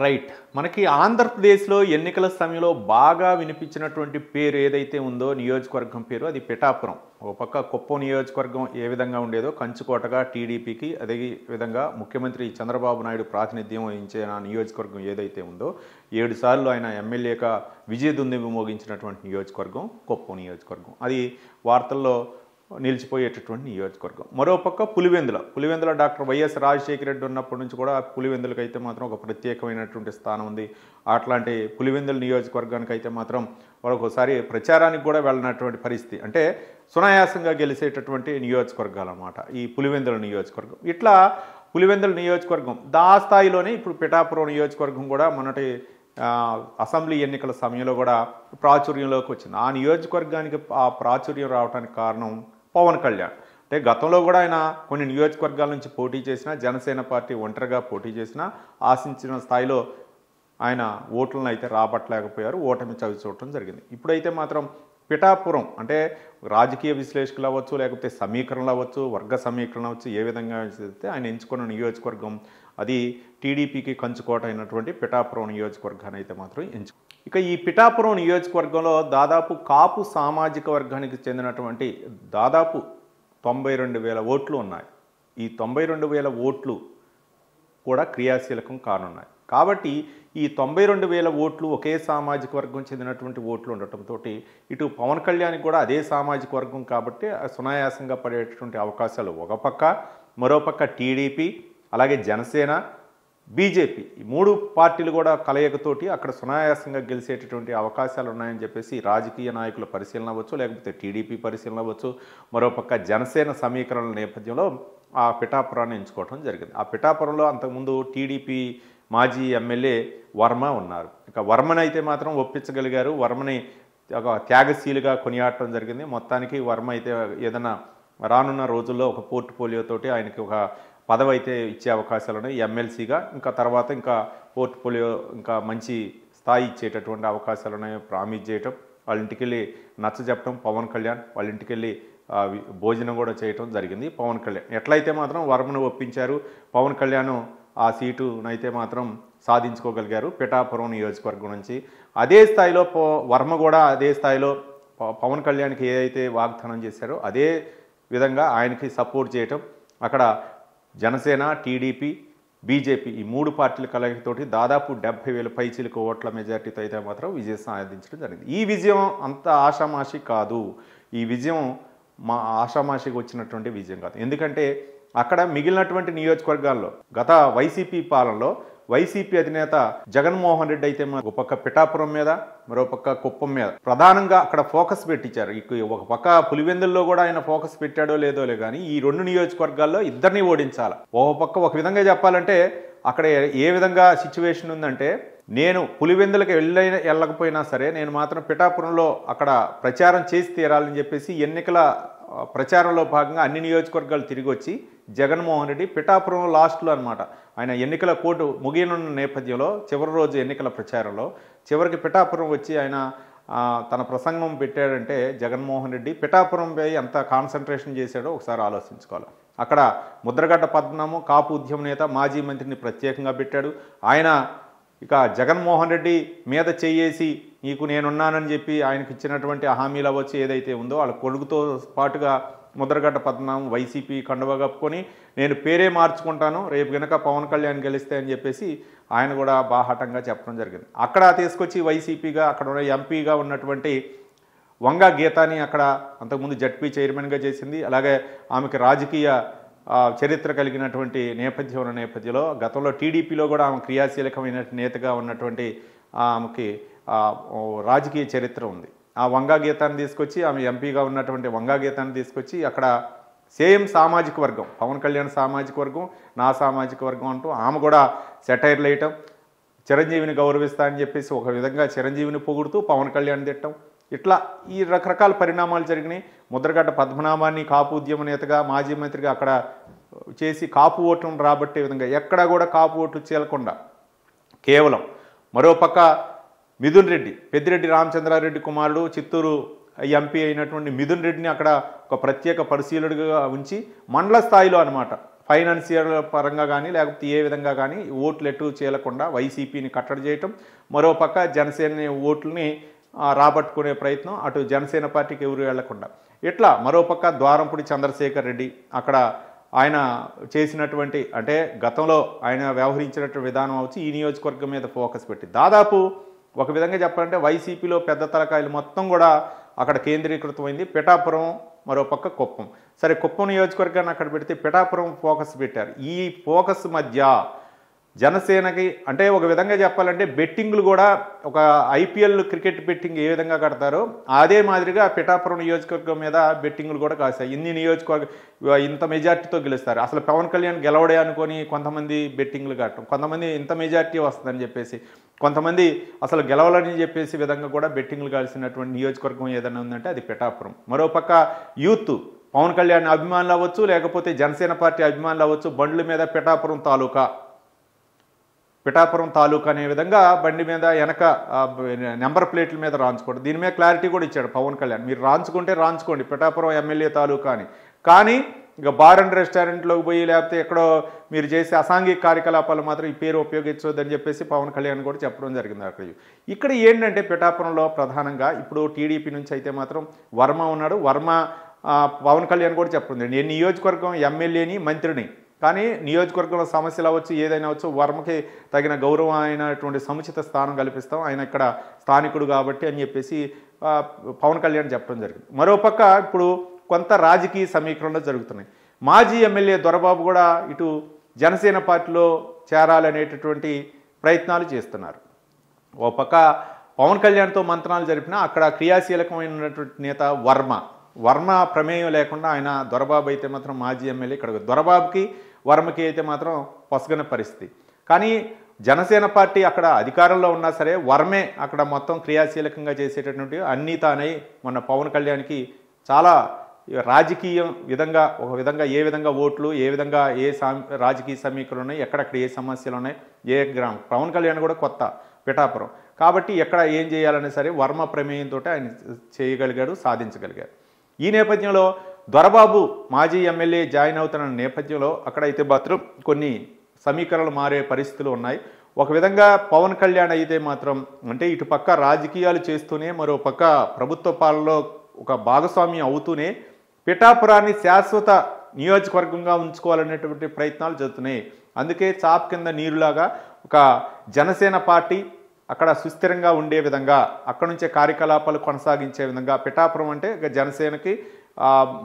Right. మనకి ఆంధ్రప్రదేశ్‌లో ఎన్నికల సమయంలో బాగా వినిపించినటువంటి పేరు ఏదైతే ఉందో నియోజకవర్గం పేరు అది పిఠాపురం. ఒక పక్క కుప్పం నియోజకవర్గం ఏ విధంగా ఉండేదో కంచుకోటగా టీడీపీకి అదే విధంగా ముఖ్యమంత్రి చంద్రబాబు నాయుడు ప్రాతినిధ్యం వహించిన నియోజకవర్గం ఏదైతే ఉందో 7 సార్లు ఆయన ఎమ్మెల్యేగా విజయదుందుభి మోగించినటువంటి నియోజకవర్గం కుప్పం నియోజకవర్గం. అది వార్తల్లో నిలిచిపోయేటటువంటి నియోజకవర్గం. మరోపక్క పులివెందుల డాక్టర్ వైఎస్ రాజశేఖర రెడ్డి ఉన్నప్పటి నుంచి కూడా పులివెందులకు అయితే మాత్రం ఒక ప్రత్యేకమైనటువంటి స్థానం ఉంది. అట్లాంటి పులివెందుల నియోజకవర్గానికి అయితే మాత్రం ఒకసారి ప్రచారానికి కూడా వెళ్ళినటువంటి పరిస్థితి, అంటే సునాయాసంగా గెలిచేటటువంటి నియోజకవర్గాలు అన్నమాట ఈ పులివెందుల నియోజకవర్గం. ఇట్లా పులివెందుల నియోజకవర్గం దా స్థాయిలోనే ఇప్పుడు పిఠాపురం నియోజకవర్గం కూడా మొన్నటి అసెంబ్లీ ఎన్నికల సమయంలో కూడా ప్రాచుర్యంలోకి వచ్చింది. ఆ నియోజకవర్గానికి ఆ ప్రాచుర్యం రావడానికి కారణం పవన్ కళ్యాణ్. అంటే గతంలో కూడా ఆయన కొన్ని నియోజకవర్గాల నుంచి పోటీ చేసినా, జనసేన పార్టీ ఒంటరిగా పోటీ చేసినా ఆశించిన స్థాయిలో ఆయన ఓట్లను అయితే రాబట్టలేకపోయారు, ఓటమి చవి చూడటం జరిగింది. ఇప్పుడైతే మాత్రం పిఠాపురం అంటే రాజకీయ విశ్లేషకులు అవ్వచ్చు, లేకపోతే సమీకరణలు అవ్వచ్చు, వర్గ సమీకరణ అవ్వచ్చు, ఏ విధంగా చేస్తే ఆయన ఎంచుకున్న నియోజకవర్గం అది టీడీపీకి కంచుకోట అయినటువంటి పిఠాపురం నియోజకవర్గాన్ని అయితే మాత్రం ఇక ఈ పిఠాపురం నియోజకవర్గంలో దాదాపు కాపు సామాజిక వర్గానికి చెందినటువంటి దాదాపు 92,000 ఓట్లు ఉన్నాయి. ఈ 92,000 ఓట్లు కూడా క్రియాశీలకం కానున్నాయి. కాబట్టి ఈ 92,000 ఓట్లు ఒకే సామాజిక వర్గం చెందినటువంటి ఓట్లు ఉండటంతో ఇటు పవన్ కళ్యాణ్కి కూడా అదే సామాజిక వర్గం కాబట్టి సునాయాసంగా పడేటటువంటి అవకాశాలు ఒక పక్క, మరోపక్క టీడీపీ అలాగే జనసేన బీజేపీ ఈ 3 పార్టీలు కూడా కలయికతోటి అక్కడ సునాయాసంగా గెలిచేటటువంటి అవకాశాలు ఉన్నాయని చెప్పేసి రాజకీయ నాయకుల పరిశీలన అవ్వచ్చు, లేకపోతే టీడీపీ పరిశీలన అవ్వచ్చు, మరోపక్క జనసేన సమీకరణల నేపథ్యంలో ఆ పిఠాపురాన్ని ఎంచుకోవడం జరిగింది. ఆ పిఠాపురంలో అంతకుముందు టీడీపీ మాజీ ఎమ్మెల్యే వర్మ ఉన్నారు. ఇక వర్మని అయితే మాత్రం ఒప్పించగలిగారు, వర్మని ఒక త్యాగశీలిగా కొనియాడటం జరిగింది. మొత్తానికి వర్మ అయితే ఏదైనా రానున్న రోజుల్లో ఒక పోర్ట్ఫోలియోతోటి ఆయనకి ఒక పదవి అయితే ఇచ్చే అవకాశాలు ఉన్నాయి ఎమ్మెల్సీగా. ఇంకా తర్వాత ఇంకా పోర్ట్ఫోలియో ఇంకా మంచి స్థాయి ఇచ్చేటటువంటి అవకాశాలు ఉన్నాయి. ప్రామిస్ చేయటం, వాళ్ళ ఇంటికి వెళ్ళి నచ్చ చెప్పడం పవన్ కళ్యాణ్, వాళ్ళ ఇంటికి వెళ్ళి భోజనం కూడా చేయటం జరిగింది పవన్ కళ్యాణ్. ఎట్లయితే మాత్రం వర్మను ఒప్పించారు, పవన్ కళ్యాణ్ ఆ సీటునైతే మాత్రం సాధించుకోగలిగారు పిఠాపురం నియోజకవర్గం నుంచి. అదే స్థాయిలో వర్మ కూడా అదే స్థాయిలో పవన్ కళ్యాణ్కి ఏదైతే వాగ్దానం చేశారో అదే విధంగా ఆయనకి సపోర్ట్ చేయటం, అక్కడ జనసేన టీడీపీ బీజేపీ ఈ 3 పార్టీల కలయికతోటి దాదాపు 70,000 పైచిలకు ఓట్ల మెజార్టీతో అయితే మాత్రం విజయం సాధించడం జరిగింది. ఈ విజయం అంత ఆషామాషి కాదు, ఈ విజయం మా ఆషామాషికి వచ్చినటువంటి విజయం కాదు. ఎందుకంటే అక్కడ మిగిలినటువంటి నియోజకవర్గాల్లో గత వైసీపీ పాలనలో వైసీపీ అధినేత జగన్మోహన్ రెడ్డి అయితే ఒక పక్క పిఠాపురం మీద, మరో పక్క కుప్పం మీద ప్రధానంగా అక్కడ ఫోకస్ పెట్టించారు. ఒక పక్క పులివెందుల్లో కూడా ఆయన ఫోకస్ పెట్టాడో లేదోలే కానీ ఈ 2 నియోజకవర్గాల్లో ఇద్దరిని ఓడించాలి. ఒక పక్క ఒక విధంగా చెప్పాలంటే అక్కడ ఏ విధంగా సిచ్యువేషన్ ఉందంటే, నేను పులివెందులకు వెళ్ళకపోయినా సరే నేను మాత్రం పిఠాపురంలో అక్కడ ప్రచారం చేసి తీరాలని చెప్పేసి ఎన్నికల ప్రచారంలో భాగంగా అన్ని నియోజకవర్గాలు తిరిగి వచ్చి జగన్మోహన్ రెడ్డి పిఠాపురం లాస్ట్లో అనమాట ఆయన ఎన్నికల కోర్టు ముగియనున్న నేపథ్యంలో చివరి రోజు ఎన్నికల ప్రచారంలో చివరికి పిఠాపురం వచ్చి ఆయన తన ప్రసంగం పెట్టాడంటే జగన్మోహన్ రెడ్డి పిఠాపురంపై ఎంత కాన్సన్ట్రేషన్ చేశాడో ఒకసారి ఆలోచించుకోవాలి. అక్కడ ముద్రగడ్డ పద్మనాభం కాపు ఉద్యమ నేత మాజీ మంత్రిని ప్రత్యేకంగా పెట్టాడు. ఆయన ఇక జగన్మోహన్ రెడ్డి మీద చేయేసి నీకు నేనున్నానని చెప్పి ఆయనకి ఇచ్చినటువంటి హామీలు అవ్వచ్చు ఏదైతే ఉందో వాళ్ళ కొడుకుతో పాటుగా ముద్రగడ్డ పద్మనాభం వైసీపీ కండువా కప్పుకొని నేను పేరే మార్చుకుంటాను రేపు గనక పవన్ కళ్యాణ్ గెలిస్తే అని చెప్పేసి ఆయన కూడా బాహాటంగా చెప్పడం జరిగింది. అక్కడ తీసుకొచ్చి వైసీపీగా అక్కడ ఉన్న ఎంపీగా ఉన్నటువంటి వంగా గీతాని అక్కడ అంతకుముందు జడ్పీ చైర్మన్గా చేసింది. అలాగే ఆమెకి రాజకీయ చరిత్ర కలిగినటువంటి నేపథ్యంలో గతంలో టీడీపీలో కూడా ఆమె క్రియాశీలకమైన నేతగా ఉన్నటువంటి ఆమెకి రాజకీయ చరిత్ర ఉంది. ఆ వంగా గీతాన్ని తీసుకొచ్చి ఆమె ఎంపీగా ఉన్నటువంటి వంగా గీతాన్ని తీసుకొచ్చి అక్కడ సేమ్ సామాజిక వర్గం పవన్ కళ్యాణ్ సామాజిక వర్గం, నా సామాజిక వర్గం అంటూ ఆమె కూడా సెటైర్లు వేయటం, చిరంజీవిని గౌరవిస్తా అని చెప్పేసి ఒక విధంగా చిరంజీవిని పొగుడుతూ పవన్ కళ్యాణ్ తిట్టడం, ఇట్లా ఈ రకరకాల పరిణామాలు జరిగినాయి. ముద్రగడ్డ పద్మనాభాన్ని కాపు ఉద్యమ నేతగా మాజీ మంత్రిగా అక్కడ చేసి కాపు ఓట్లను రాబట్టే విధంగా ఎక్కడా కూడా కాపు ఓట్లు చీలకుండా కేవలం మరోపక్క మిథున్ రెడ్డి పెద్దిరెడ్డి రామచంద్రారెడ్డి కుమారుడు చిత్తూరు ఎంపీ అయినటువంటి మిథున్ రెడ్డిని అక్కడ ఒక ప్రత్యేక పరిశీలకుడిగా ఉంచి మండల స్థాయిలో అనమాట ఫైనాన్షియల్ పరంగా కానీ లేకపోతే ఏ విధంగా కానీ ఓట్లు ఎటు చేయకుండా వైసీపీని కట్టడి చేయటం, మరోపక్క జనసేన ఓట్లని రాబట్టుకునే ప్రయత్నం, అటు జనసేన పార్టీకి ఎవరు వెళ్లకుండా ఇట్లా మరోపక్క ద్వారంపూడి చంద్రశేఖర్ రెడ్డి అక్కడ ఆయన చేసినటువంటి అంటే గతంలో ఆయన వ్యవహరించినటువంటి విధానం వచ్చి ఈ నియోజకవర్గం మీద ఫోకస్ పెట్టి దాదాపు ఒక విధంగా చెప్పాలంటే వైసీపీలో పెద్ద తలకాయలు మొత్తం కూడా అక్కడ కేంద్రీకృతమైంది. పిఠాపురం, మరోపక్క కుప్పం. సరే, కుప్పం నియోజకవర్గాన్ని అక్కడ పెడితే పిఠాపురం ఫోకస్ పెట్టారు. ఈ ఫోకస్ మధ్య జనసేనకి అంటే ఒక విధంగా చెప్పాలంటే బెట్టింగ్లు కూడా ఒక ఐపీఎల్ క్రికెట్ బెట్టింగ్ ఏ విధంగా కడతారో అదే మాదిరిగా పిఠాపురం నియోజకవర్గం మీద బెట్టింగ్లు కూడా కాశాయి. ఇన్ని నియోజకవర్గం ఇంత మెజార్టీతో గెలుస్తారు, అసలు పవన్ కళ్యాణ్ గెలవడే అనుకొని కొంతమంది బెట్టింగ్లు కట్టడం, కొంతమంది ఇంత మెజార్టీ వస్తుందని చెప్పేసి, కొంతమంది అసలు గెలవాలని చెప్పేసి విధంగా కూడా బెట్టింగ్లు కాల్సినటువంటి నియోజకవర్గం ఏదైనా ఉందంటే అది పిఠాపురం. మరోపక్క యూత్ పవన్ కళ్యాణ్ అభిమానులు అవ్వచ్చు, లేకపోతే జనసేన పార్టీ అభిమానులు అవ్వచ్చు, బండ్ల మీద పిఠాపురం తాలూకా అనే విధంగా బండి మీద వెనక నెంబర్ ప్లేట్ల మీద రాంచుకోండి. దీని మీద క్లారిటీ కూడా ఇచ్చాడు పవన్ కళ్యాణ్, మీరు రాంచుకోండి పిఠాపురం ఎమ్మెల్యే తాలూకా అని. కానీ ఇక బార్ అండ్ రెస్టారెంట్లోకి పోయి లేకపోతే ఎక్కడో మీరు చేసే అసాంఘిక కార్యకలాపాలు మాత్రం ఈ పేరు ఉపయోగించవద్దని చెప్పేసి పవన్ కళ్యాణ్ కూడా చెప్పడం జరిగింది అక్కడ. ఇక్కడ ఏంటంటే పిఠాపురంలో ప్రధానంగా ఇప్పుడు టీడీపీ నుంచి అయితే మాత్రం వర్మ ఉన్నాడు. వర్మ పవన్ కళ్యాణ్ కూడా చెప్పండి, నేను నియోజకవర్గం ఎమ్మెల్యేని మంత్రిని, కానీ నియోజకవర్గంలో సమస్యలు అవ్వచ్చు ఏదైనా అవ్వచ్చు వర్మకి తగిన గౌరవం అయినటువంటి సముచిత స్థానం కల్పిస్తాం, ఆయన ఇక్కడ స్థానికుడు కాబట్టి అని చెప్పేసి పవన్ కళ్యాణ్ చెప్పడం జరిగింది. మరోపక్క ఇప్పుడు కొంత రాజకీయ సమీకరణలు జరుగుతున్నాయి. మాజీ ఎమ్మెల్యే దొరబాబు కూడా ఇటు జనసేన పార్టీలో చేరాలనేటటువంటి ప్రయత్నాలు చేస్తున్నారు. ఓ పక్క పవన్ కళ్యాణ్తో మంత్రాలు జరిపినా అక్కడ క్రియాశీలకమైనటువంటి నేత వర్మ ప్రమేయం లేకుండా ఆయన దొరబాబు అయితే మాత్రం మాజీ ఎమ్మెల్యే ఇక్కడ దొరబాబుకి వర్మకి అయితే మాత్రం పొసగని పరిస్థితి. కానీ జనసేన పార్టీ అక్కడ అధికారంలో ఉన్నా సరే వర్మే అక్కడ మొత్తం క్రియాశీలకంగా చేసేటటువంటి అన్నీ తానై మొన్న పవన్ కళ్యాణ్కి చాలా రాజకీయ విధంగా ఒక విధంగా ఏ విధంగా ఓట్లు ఏ విధంగా ఏ రాజకీయ సమీకరణలు ఉన్నాయి, ఎక్కడెక్కడ ఏ సమస్యలు ఉన్నాయి, ఏ గ్రామం పవన్ కళ్యాణ్ కూడా కొత్త పిఠాపురం కాబట్టి ఎక్కడ ఏం చేయాలనే సరే వర్మ ప్రమేయంతో ఆయన చేయగలిగాడు, సాధించగలిగాడు. ఈ నేపథ్యంలో దొరబాబు మాజీ ఎమ్మెల్యే జాయిన్ అవుతున్న నేపథ్యంలో అక్కడైతే మాత్రం కొన్ని సమీకరణలు మారే పరిస్థితులు ఉన్నాయి. ఒక విధంగా పవన్ కళ్యాణ్ అయితే మాత్రం అంటే ఇటు పక్క రాజకీయాలు చేస్తూనే మరో పక్క ప్రభుత్వ పాలనలో ఒక భాగస్వామ్యం అవుతూనే పిఠాపురాన్ని శాశ్వత నియోజకవర్గంగా ఉంచుకోవాలనేటువంటి ప్రయత్నాలు జరుగుతున్నాయి. అందుకే చాప్ కింద నీరులాగా ఒక జనసేన పార్టీ అక్కడ సుస్థిరంగా ఉండే విధంగా అక్కడ నుంచే కార్యకలాపాలు కొనసాగించే విధంగా పిఠాపురం అంటే జనసేనకి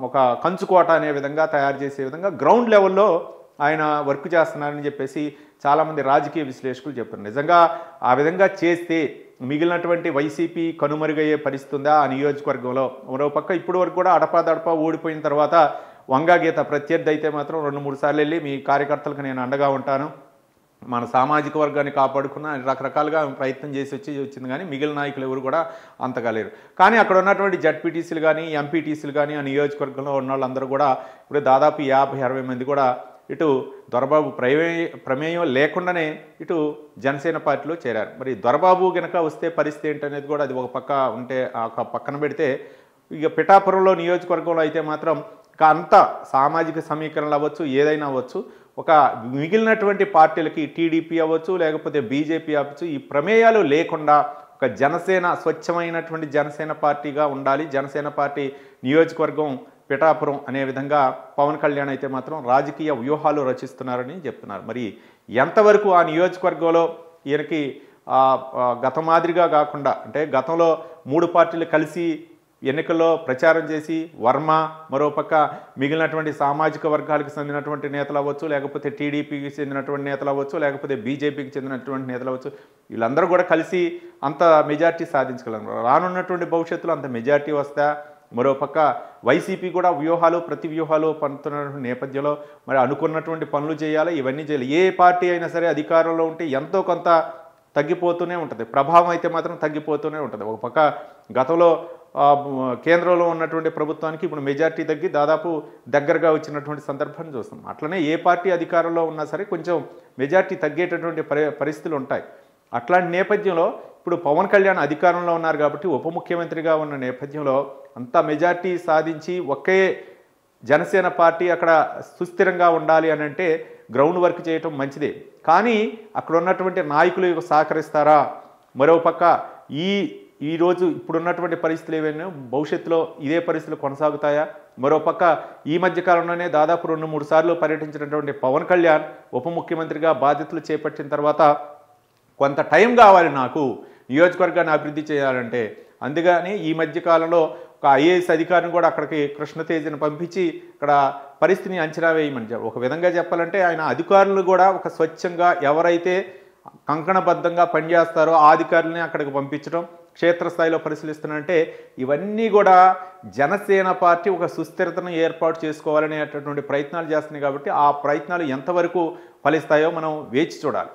ఒక కంచుకోట అనే విధంగా తయారు చేసే విధంగా గ్రౌండ్ లెవెల్లో ఆయన వర్క్ చేస్తున్నారని చెప్పేసి చాలామంది రాజకీయ విశ్లేషకులు చెప్తున్నారు. నిజంగా ఆ విధంగా చేస్తే మిగిలినటువంటి వైసీపీ కనుమరుగయ్యే పరిస్థితి ఉందా ఆ నియోజకవర్గంలో? మరోపక్క ఇప్పటి వరకు కూడా అడపాదడపా ఓడిపోయిన తర్వాత వంగాగీత ప్రత్యర్థి అయితే మాత్రం 2-3 సార్లు వెళ్ళి మీ కార్యకర్తలకు నేను అండగా ఉంటాను, మన సామాజిక వర్గాన్ని కాపాడుకున్న రకరకాలుగా ప్రయత్నం చేసి వచ్చింది, కానీ మిగిలిన నాయకులు ఎవరు కూడా అంతగా లేరు. కానీ అక్కడ ఉన్నటువంటి జడ్పీటీసీలు కానీ ఎంపీటీసీలు కానీ ఆ నియోజకవర్గంలో ఉన్న వాళ్ళందరూ కూడా ఇప్పుడు దాదాపు 50-60 మంది కూడా ఇటు దొరబాబు ప్రమేయం లేకుండానే ఇటు జనసేన పార్టీలో చేరారు. మరి దొరబాబు గనక వస్తే పరిస్థితి ఏంటనేది కూడా అది ఒక పక్క ఉంటే ఒక పక్కన పెడితే ఇక పిఠాపురంలో నియోజకవర్గంలో అయితే మాత్రం అంత సామాజిక సమీకరణలు అవ్వచ్చు ఏదైనా అవ్వచ్చు ఒక మిగిలినటువంటి పార్టీలకి టీడీపీ అవ్వచ్చు లేకపోతే బీజేపీ అవ్వచ్చు ఈ ప్రమేయాలు లేకుండా ఒక జనసేన స్వచ్ఛమైనటువంటి జనసేన పార్టీగా ఉండాలి, జనసేన పార్టీ నియోజకవర్గం పిఠాపురం అనే విధంగా పవన్ కళ్యాణ్ అయితే మాత్రం రాజకీయ వ్యూహాలు రచిస్తున్నారని చెప్తున్నారు. మరి ఎంతవరకు ఆ నియోజకవర్గంలో ఈయనకి గత మాదిరిగా కాకుండా అంటే గతంలో 3 పార్టీలు కలిసి ఎన్నికల్లో ప్రచారం చేసి వర్మ మరోపక్క మిగిలినటువంటి సామాజిక వర్గాలకు చెందినటువంటి నేతలు అవ్వచ్చు లేకపోతే టీడీపీకి చెందినటువంటి నేతలు అవ్వచ్చు లేకపోతే బీజేపీకి చెందినటువంటి నేతలు అవ్వచ్చు వీళ్ళందరూ కూడా కలిసి అంత మెజార్టీ సాధించగలరు. రానున్నటువంటి భవిష్యత్తులో అంత మెజార్టీ వస్తా మరోపక్క వైసీపీ కూడా ప్రతి వ్యూహాలు పన్నుతున్న నేపథ్యంలో మరి అనుకున్నటువంటి పనులు చేయాలి, ఇవన్నీ చేయాలి. ఏ పార్టీ అయినా సరే అధికారంలో ఉంటే ఎంతో కొంత తగ్గిపోతూనే ఉంటుంది, ప్రభావం అయితే మాత్రం తగ్గిపోతూనే ఉంటుంది. ఒక పక్క గతంలో కేంద్రంలో ఉన్నటువంటి ప్రభుత్వానికి ఇప్పుడు మెజార్టీ తగ్గి దాదాపు దగ్గరగా వచ్చినటువంటి సందర్భాన్ని చూస్తాం. అట్లనే ఏ పార్టీ అధికారంలో ఉన్నా సరే కొంచెం మెజార్టీ తగ్గేటటువంటి పరిస్థితులు ఉంటాయి. అట్లాంటి నేపథ్యంలో ఇప్పుడు పవన్ కళ్యాణ్ అధికారంలో ఉన్నారు కాబట్టి ఉప ముఖ్యమంత్రిగా ఉన్న నేపథ్యంలో అంత మెజార్టీ సాధించి ఒకే జనసేన పార్టీ అక్కడ సుస్థిరంగా ఉండాలి అని అంటే గ్రౌండ్ వర్క్ చేయటం మంచిదే. కానీ అక్కడ ఉన్నటువంటి నాయకులు సహకరిస్తారా? మరోపక్క ఈరోజు ఇప్పుడున్నటువంటి పరిస్థితులు ఏవైనా భవిష్యత్తులో ఇదే పరిస్థితులు కొనసాగుతాయా? మరోపక్క ఈ మధ్య కాలంలోనే దాదాపు 2-3 సార్లు పర్యటించినటువంటి పవన్ కళ్యాణ్ ఉప ముఖ్యమంత్రిగా బాధ్యతలు చేపట్టిన తర్వాత కొంత టైం కావాలి నాకు నియోజకవర్గాన్ని అభివృద్ధి చేయాలంటే. అందుకని ఈ మధ్య కాలంలో ఒక ఐఏఎస్ అధికారిని కూడా అక్కడికి కృష్ణతేజను పంపించి ఇక్కడ పరిస్థితిని అంచనా వేయమని ఒక విధంగా చెప్పాలంటే ఆయన అధికారులు కూడా ఒక స్వచ్ఛంగా ఎవరైతే కంకణబద్ధంగా పనిచేస్తారో ఆ అధికారులని అక్కడికి పంపించడం, క్షేత్రస్థాయిలో పరిశీలిస్తున్నారంటే ఇవన్నీ కూడా జనసేన పార్టీ ఒక సుస్థిరతను ఏర్పాటు చేసుకోవాలనేటటువంటి ప్రయత్నాలు చేస్తున్నాయి. కాబట్టి ఆ ప్రయత్నాలు ఎంతవరకు ఫలిస్తాయో మనం వేచి చూడాలి.